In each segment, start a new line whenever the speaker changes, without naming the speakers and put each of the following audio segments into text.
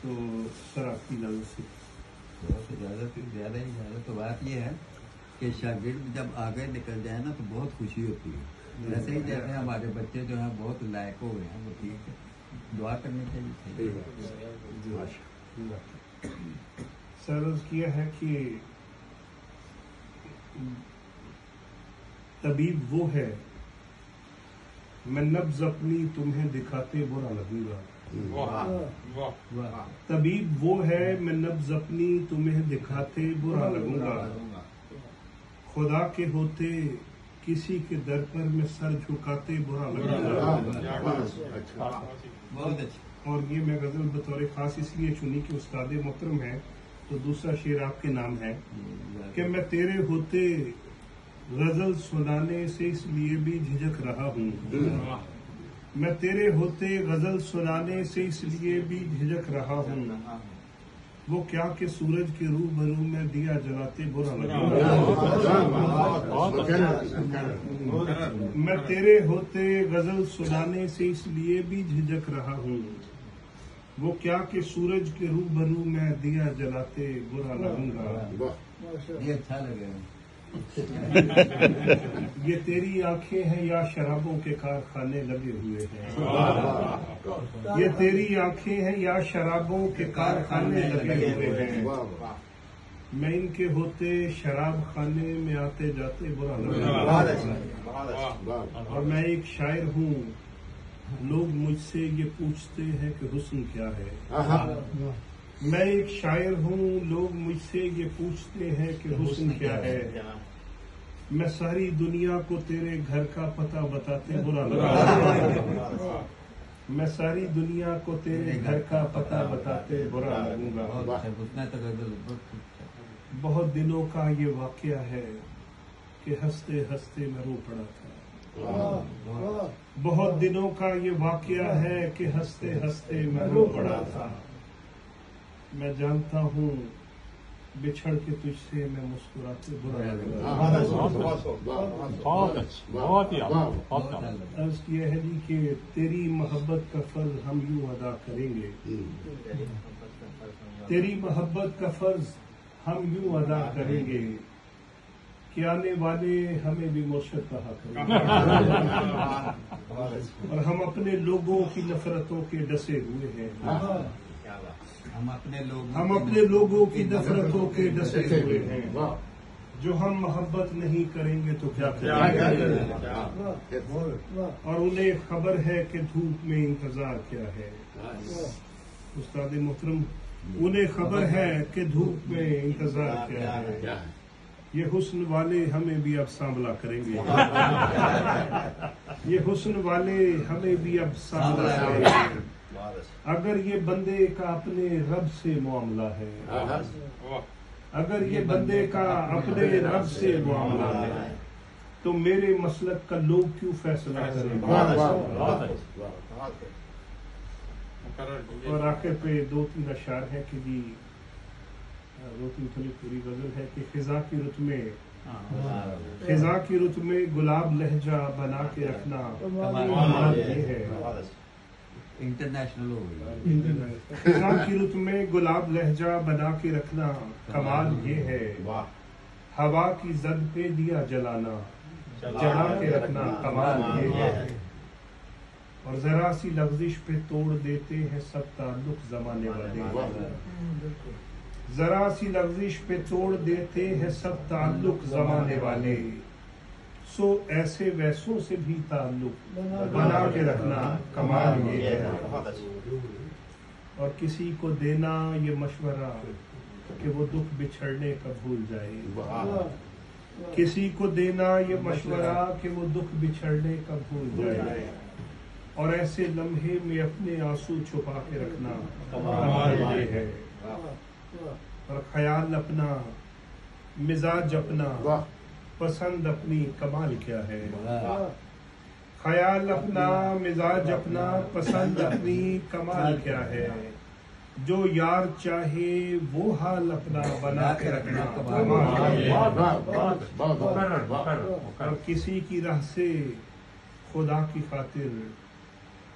تو سر آپ کی اجازت سے
بہت زیادہ ہی زیادہ تو بات یہ ہے کہ شاگرد جب آگے نکل جائے نا تو بہت خوشی ہوتی ہے. ایسے ہی جیسے ہمارے بچے جو ہیں بہت لائق ہوئے ہیں وہ ٹھیک ہے, دعا کرنی چاہیے.
سر عرض کیا ہے کہ طبیب وہ ہے میں نبض اپنی تمہیں دکھاتے برا لگوں گا. طبیب وہ ہے میں نبض اپنی تمہیں دکھاتے برا لگوں گا. خدا کے ہوتے کسی کے در پر میں سر جھکاتے برا لگوں گا. اور یہ میں غزل بطور خاص اس لیے چنی کہ استاد محترم ہے تو دوسرا شعر آپ کے نام ہے کہ میں تیرے ہوتے غزل سنانے سے اس لیے بھی جھجک رہا ہوں. میں تیرے ہوتے غزل سنانے سے اس لیے بھی جھجک رہا ہوں. وہ کیا کہ سورج کے روبرو میں دیا جلاتے برا لگا. میں تیرے ہوتے غزل سنانے سے اس لیے بھی جھجک رہا ہوں. وہ کیا کہ سورج کے روبرو میں دیا جلاتے برا لگوں گا.
یہ اچھا لگے.
یہ تیری آنکھیں ہیں یا شرابوں کے کارخانے لگے ہوئے ہیں. یہ تیری آنکھیں ہیں یا شرابوں کے کارخانے لگے ہوئے ہیں. میں ان کے ہوتے شراب خانے میں آتے جاتے برا لگا. اور میں ایک شاعر ہوں لوگ مجھ سے یہ پوچھتے ہیں کہ حسن کیا ہے. میں ایک شاعر ہوں لوگ مجھ سے یہ پوچھتے ہیں کہ حسن کیا ہے. میں ساری دنیا کو تیرے گھر کا پتہ بتاتے برا لگا. میں ساری دنیا کو تیرے گھر کا پتہ بتاتے برا لگوں گا. بہت دنوں کا یہ واقعہ ہے کہ ہنستے ہنستے میں رو پڑا تھا. بہت دنوں کا یہ واقعہ ہے کہ ہنستے ہنستے میں رو پڑا تھا. میں جانتا ہوں بچھڑ کے تجھ سے میں مسکراتے برا لگا. عرض کیا ہے جی کہ تیری محبت کا فرض ہم یوں ادا کریں گے. تیری محبت کا فرض ہم یوں ادا کریں گے کہ آنے والے ہمیں بھی مرشد کہا کریں گے. اور ہم اپنے لوگوں کی نفرتوں کے ڈسے ہوئے ہیں. ہم اپنے لوگوں کی نفرتوں کے ڈسے ہوئے ہیں. جو ہم محبت نہیں کریں گے تو کیا کریں گے. اور انہیں خبر ہے کہ دھوپ میں انتظار کیا ہے. استاد محترم انہیں خبر ہے کہ دھوپ میں انتظار کیا ہے. یہ حسن والے ہمیں بھی اب سامنا کریں گے. یہ حسن والے ہمیں بھی اب سامنا کریں گے. اگر یہ بندے کا اپنے رب سے معاملہ ہے. اگر یہ بندے کا اپنے رب سے معاملہ ہے تو میرے مسلک کا لوگ کیوں فیصلہ کریں گے. اور آخر پہ 2-3 اشعار ہے کہ جی 2-3 تھوڑی پوری غزل ہے کہ خزاں کی رت میں گلاب لہجہ بنا کے رکھنا کمال یہ ہے.
انٹرنیشنل ہو گئی.
خزاں کی رت میں گلاب لہجہ بنا کے رکھنا کمال یہ ہے. ہوا کی زد پہ دیا جلانا جلا کے رکھنا کمال یہ ہے. اور ذرا سی لغزش پہ توڑ دیتے ہیں سب تعلق زمانے والے. ذرا سی لغزش پہ توڑ دیتے ہیں سب تعلق زمانے والے. سو ایسے ویسوں سے بھی تعلق بنا کے رکھنا کمال یہ ہے. اور کسی کو دینا یہ مشورہ کہ وہ دکھ بچھڑنے کا بھول جائے. کسی کو دینا یہ مشورہ کہ وہ دکھ بچھڑنے کا بھول جائے. اور ایسے لمحے میں اپنے آنسو چھپا کے رکھنا کمال یہ ہے. اور خیال اپنا مزاج اپنا پسند اپنی کمال کیا ہے. خیال اپنا مزاج اپنا پسند اپنی کمال کیا ہے. جو یار چاہے وہ حال اپنا بنا کے رکھنا کمال ہے. اور کسی کی راہ سے خدا کی خاطر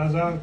1000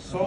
100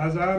1000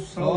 100